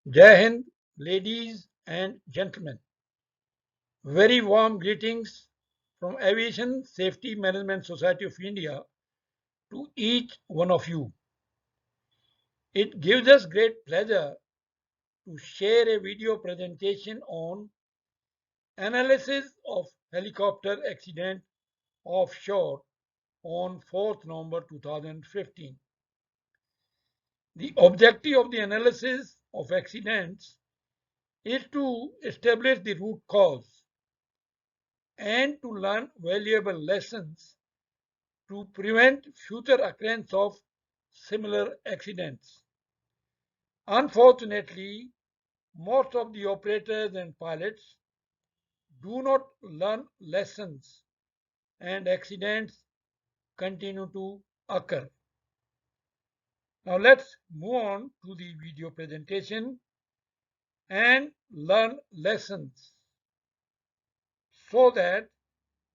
Jai Hind, ladies and gentlemen. Very warm greetings from Aviation Safety Management Society of India to each one of you. It gives us great pleasure to share a video presentation on analysis of helicopter accident offshore on 4th November 2015. The objective of the analysis of accidents is to establish the root cause and to learn valuable lessons to prevent future occurrence of similar accidents. Unfortunately, most of the operators and pilots do not learn lessons and accidents continue to occur. Now let's move on to the video presentation and learn lessons so that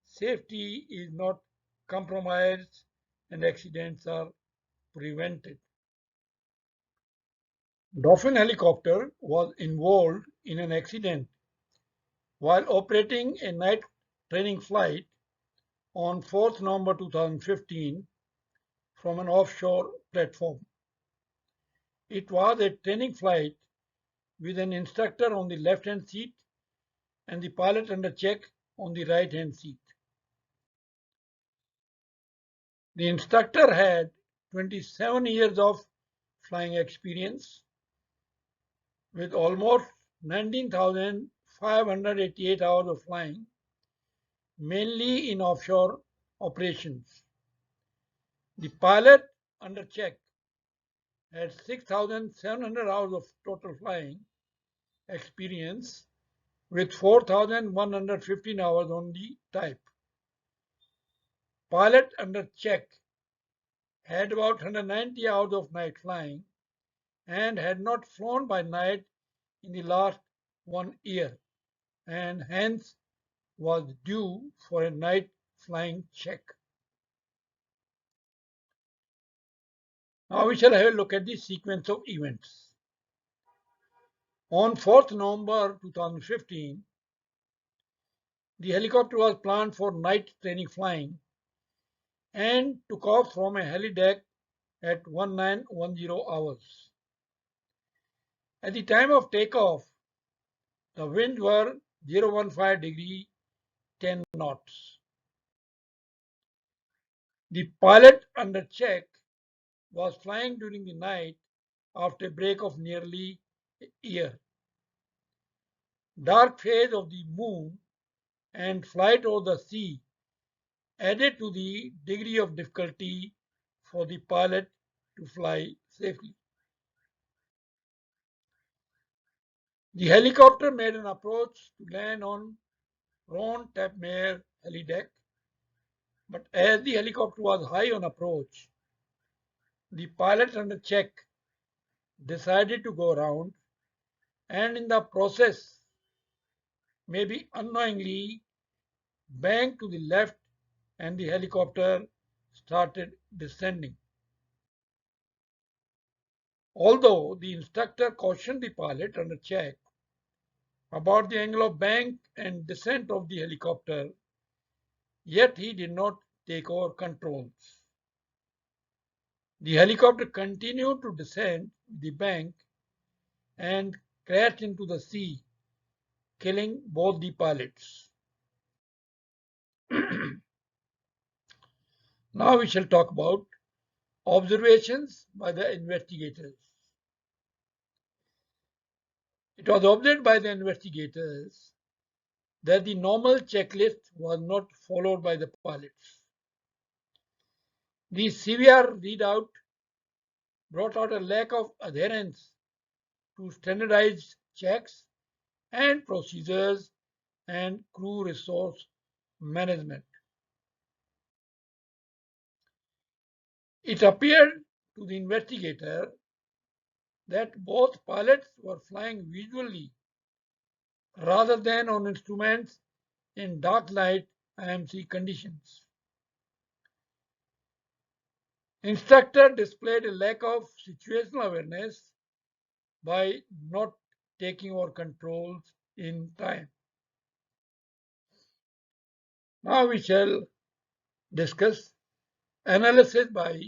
safety is not compromised and accidents are prevented. Dauphin Helicopter was involved in an accident while operating a night training flight on 4th November 2015 from an offshore platform. It was a training flight with an instructor on the left-hand seat and the pilot under check on the right-hand seat. The instructor had 27 years of flying experience with almost 19,588 hours of flying, mainly in offshore operations. The pilot under check had 6,700 hours of total flying experience with 4,115 hours on the type. Pilot under check had about 190 hours of night flying and had not flown by night in the last 1 year and hence was due for a night flying check. Now we shall have a look at the sequence of events. On 4th November 2015, the helicopter was planned for night training flying and took off from a helideck at 1910 hours. At the time of takeoff, the winds were 015 degree 10 knots. The pilot under check was flying during the night after a break of nearly a year. Dark phase of the moon and flight over the sea added to the degree of difficulty for the pilot to fly safely. The helicopter made an approach to land on Ron Tapmere Helideck, but as the helicopter was high on approach, the pilot under check decided to go around and in the process, maybe unknowingly, banked to the left and the helicopter started descending. Although the instructor cautioned the pilot under check about the angle of bank and descent of the helicopter, yet he did not take over controls. The helicopter continued to descend the bank and crashed into the sea, killing both the pilots. Now we shall talk about observations by the investigators. It was observed by the investigators that the normal checklist was not followed by the pilots. The severe readout brought out a lack of adherence to standardized checks and procedures and crew resource management. It appeared to the investigator that both pilots were flying visually rather than on instruments in dark night IMC conditions. Instructor displayed a lack of situational awareness by not taking over controls in time. Now we shall discuss analysis by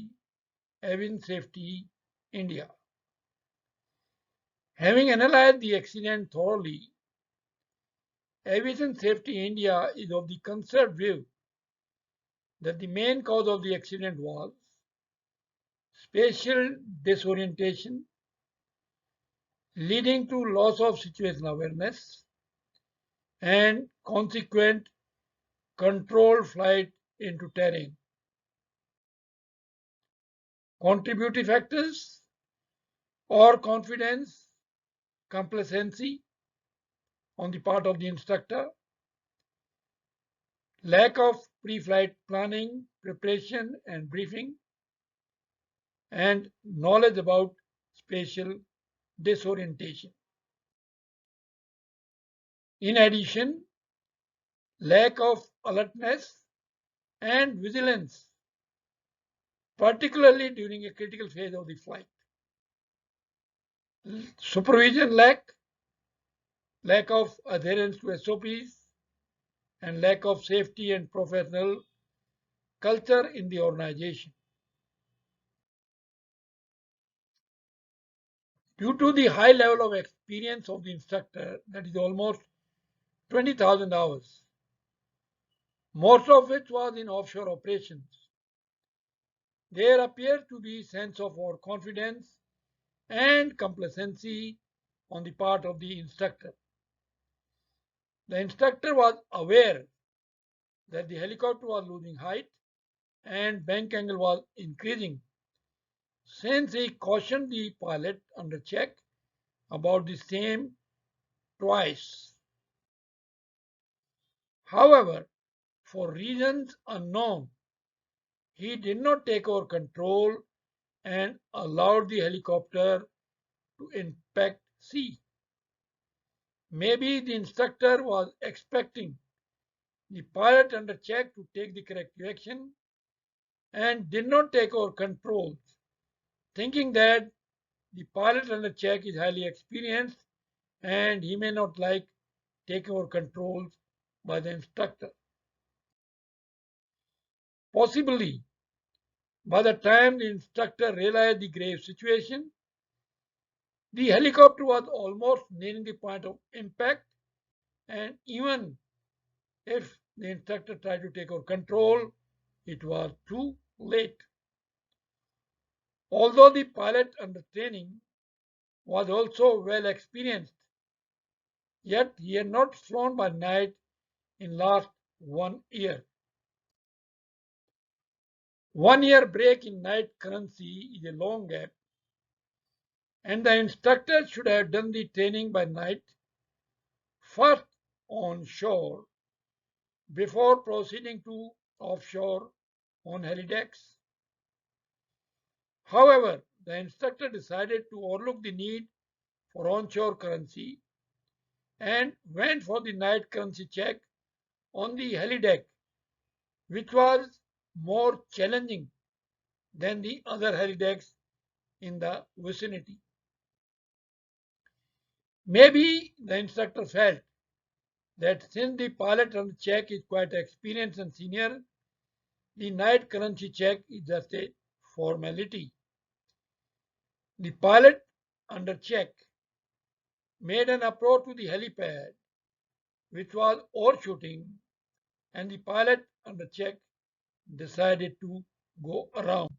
Aviation Safety India. Having analyzed the accident thoroughly, Aviation Safety India is of the conserved view that the main cause of the accident was spatial disorientation leading to loss of situational awareness and consequent controlled flight into terrain. Contributory factors or confidence, complacency on the part of the instructor, lack of pre-flight planning, preparation and briefing, and knowledge about spatial disorientation. In addition, lack of alertness and vigilance, particularly during a critical phase of the flight. Supervision lack of adherence to SOPs, and lack of safety and professional culture in the organization. Due to the high level of experience of the instructor, that is almost 20,000 hours, most of which was in offshore operations, there appeared to be sense of overconfidence and complacency on the part of the instructor. The instructor was aware that the helicopter was losing height and bank angle was increasing, since he cautioned the pilot under check about the same twice. However, for reasons unknown, he did not take over control and allowed the helicopter to impact sea. Maybe the instructor was expecting the pilot under check to take the corrective action and did not take over controls, thinking that the pilot under check is highly experienced and he may not like taking over controls by the instructor. Possibly, by the time the instructor realized the grave situation, the helicopter was almost nearing the point of impact, and even if the instructor tried to take over control, it was too late. Although the pilot under training was also well experienced, yet he had not flown by night in last 1 year. 1 year break in night currency is a long gap, and the instructor should have done the training by night first on shore before proceeding to offshore on helidecks. However, the instructor decided to overlook the need for onshore currency and went for the night currency check on the helideck, which was more challenging than the other helidecks in the vicinity. Maybe the instructor felt that since the pilot on the check is quite experienced and senior, the night currency check is just a formality. The pilot under check made an approach to the helipad, which was overshooting, and the pilot under check decided to go around.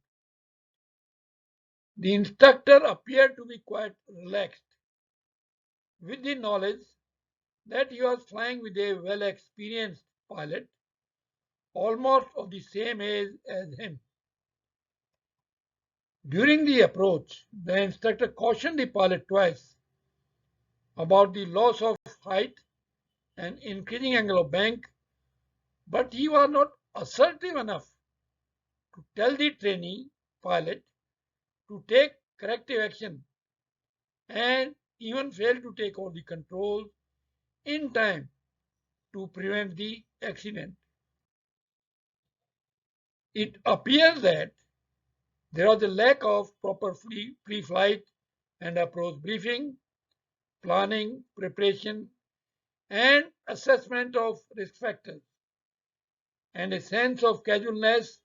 The instructor appeared to be quite relaxed, with the knowledge that he was flying with a well experienced pilot, almost of the same age as him. During the approach, the instructor cautioned the pilot twice about the loss of height and increasing angle of bank, but he was not assertive enough to tell the trainee pilot to take corrective action and even failed to take over the control in time to prevent the accident. It appears that there was a lack of proper pre-flight and approach briefing, planning, preparation, and assessment of risk factors, and a sense of casualness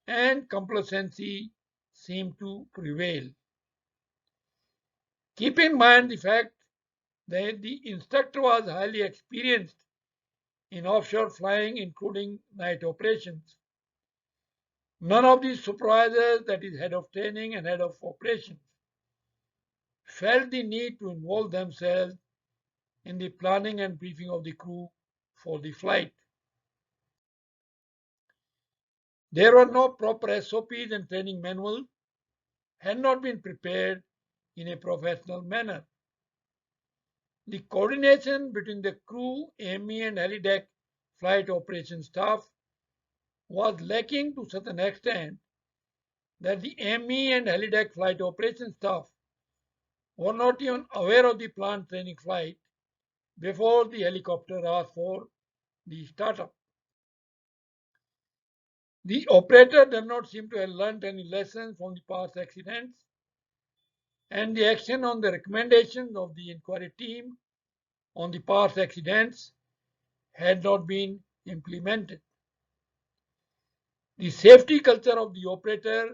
and complacency seem to prevail. Keep in mind the fact that the instructor was highly experienced in offshore flying, including night operations. None of the supervisors, that is, head of training and head of operations, felt the need to involve themselves in the planning and briefing of the crew for the flight. There were no proper SOPs and training manuals, had not been prepared in a professional manner. The coordination between the crew, AME, and Helideck flight operations staff was lacking to such an extent that the AME and Helideck flight operations staff were not even aware of the planned training flight before the helicopter asked for the startup. The operator does not seem to have learned any lessons from the past accidents, and the action on the recommendations of the inquiry team on the past accidents had not been implemented. The safety culture of the operator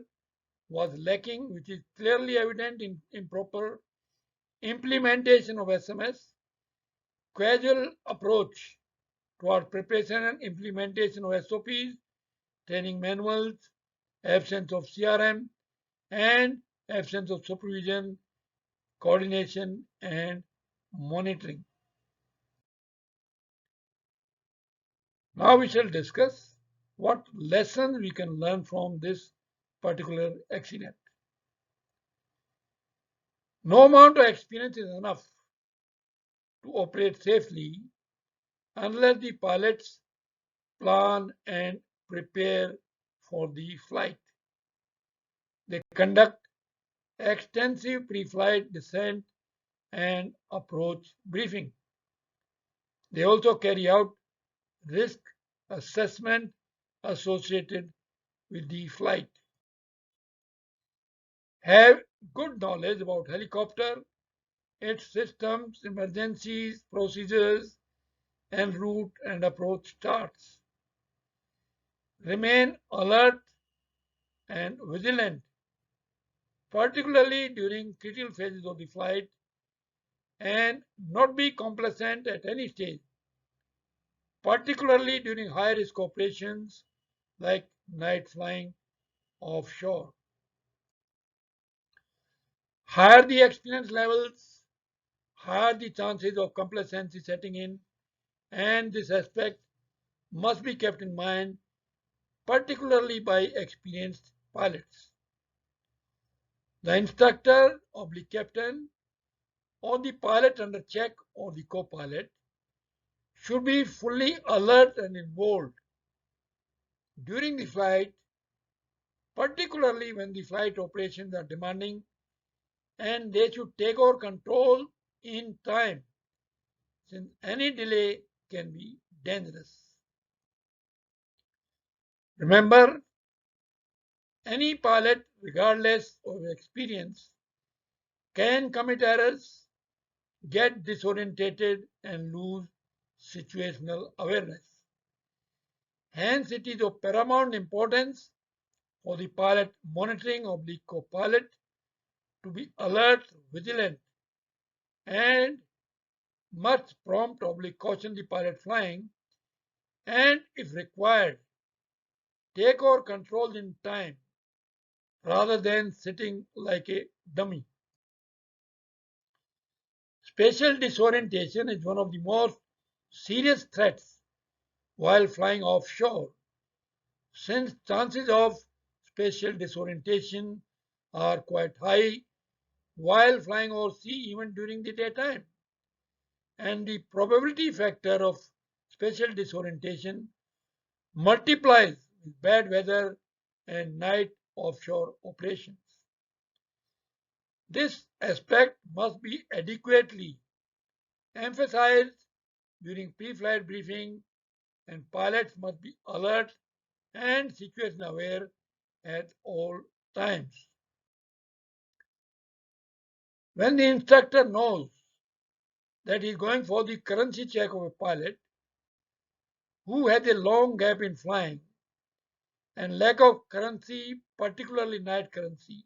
was lacking, which is clearly evident in improper implementation of SMS, casual approach toward preparation and implementation of SOPs, training manuals, absence of CRM, and absence of supervision, coordination, and monitoring. Now we shall discuss what lessons we can learn from this particular accident. No amount of experience is enough to operate safely unless the pilots plan and prepare for the flight. They conduct extensive pre-flight descent and approach briefing. They also carry out risk assessment associated with the flight. Have good knowledge about helicopter, its systems, emergencies, procedures, and route and approach charts. Remain alert and vigilant, particularly during critical phases of the flight, and not be complacent at any stage, particularly during high risk operations like night flying offshore. Higher the experience levels, higher the chances of complacency setting in, and this aspect must be kept in mind, particularly by experienced pilots. The instructor oblique captain or the pilot under check or the co-pilot should be fully alert and involved during the flight, particularly when the flight operations are demanding, and they should take over control in time since any delay can be dangerous. Remember, any pilot, regardless of experience, can commit errors, get disorientated, and lose situational awareness. Hence, it is of paramount importance for the pilot monitoring oblique co-pilot to be alert, vigilant, and must prompt oblique caution the pilot flying, and if required, take over control in time rather than sitting like a dummy. Spatial disorientation is one of the most serious threats while flying offshore, since chances of spatial disorientation are quite high while flying over sea even during the daytime, and the probability factor of spatial disorientation multiplies with bad weather and night offshore operations. This aspect must be adequately emphasized during pre-flight briefing, and pilots must be alert and situation aware at all times. When the instructor knows that he is going for the currency check of a pilot who has a long gap in flying and lack of currency, particularly night currency,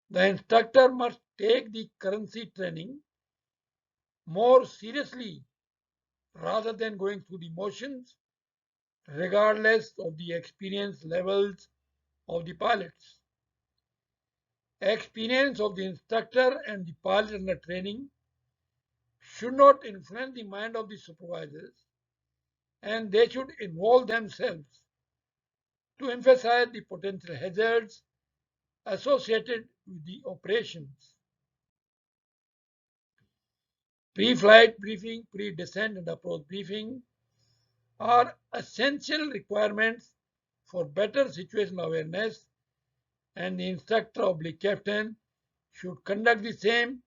the instructor must take the currency training more seriously rather than going through the motions, regardless of the experience levels of the pilots. Experience of the instructor and the pilot under training should not influence the mind of the supervisors, and they should involve themselves to emphasize the potential hazards associated with the operations. Pre-flight briefing, pre-descent and approach briefing are essential requirements for better situational awareness, and the instructor oblique captain should conduct the same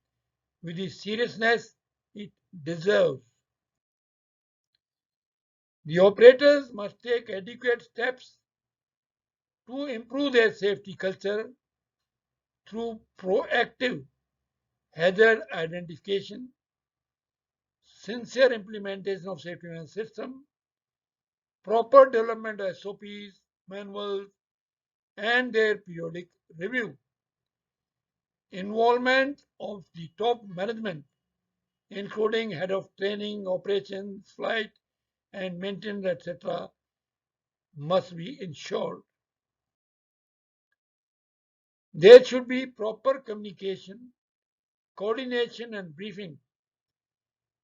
with the seriousness it deserves. The operators must take adequate steps to improve their safety culture through proactive hazard identification, sincere implementation of safety management system, proper development of SOPs, manuals, and their periodic review. Involvement of the top management, including head of training, operations, flight, and maintenance, etc., must be ensured. There should be proper communication, coordination, and briefing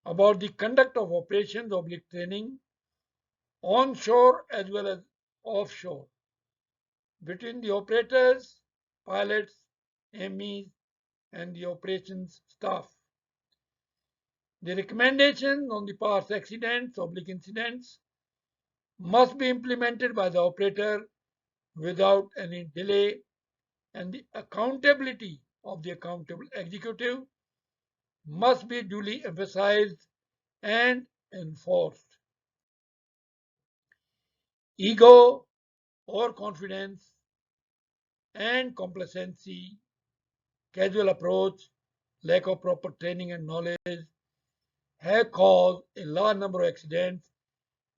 about the conduct of operations oblique training onshore as well as offshore between the operators, pilots, MEs, and the operations staff. The recommendations on the past accidents, oblique incidents, must be implemented by the operator without any delay, and the accountability of the accountable executive must be duly emphasized and enforced. Ego, overconfidence, and complacency, casual approach, lack of proper training and knowledge have caused a large number of accidents,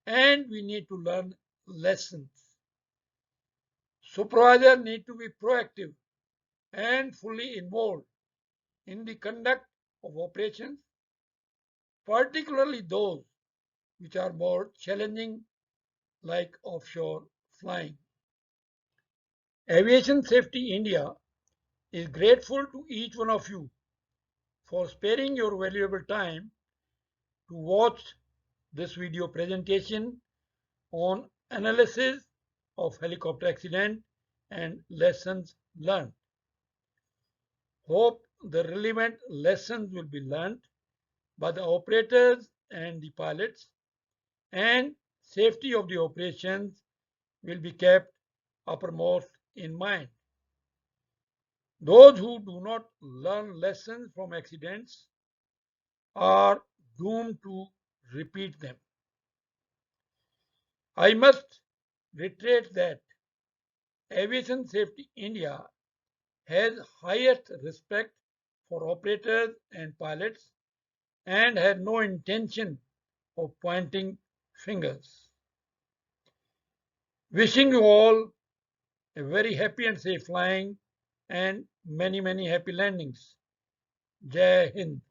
and we need to learn lessons. Supervisors need to be proactive and fully involved in the conduct of operations, particularly those which are more challenging, like offshore flying. Aviation Safety India is grateful to each one of you for sparing your valuable time to watch this video presentation on analysis of helicopter accident and lessons learned. Hope the relevant lessons will be learned by the operators and the pilots, and safety of the operations will be kept uppermost in mind. Those who do not learn lessons from accidents are doomed to repeat them. I must reiterate that Aviation Safety India has highest respect for operators and pilots and has no intention of pointing fingers. Wishing you all a very happy and safe flying and many happy landings. Jai Hind.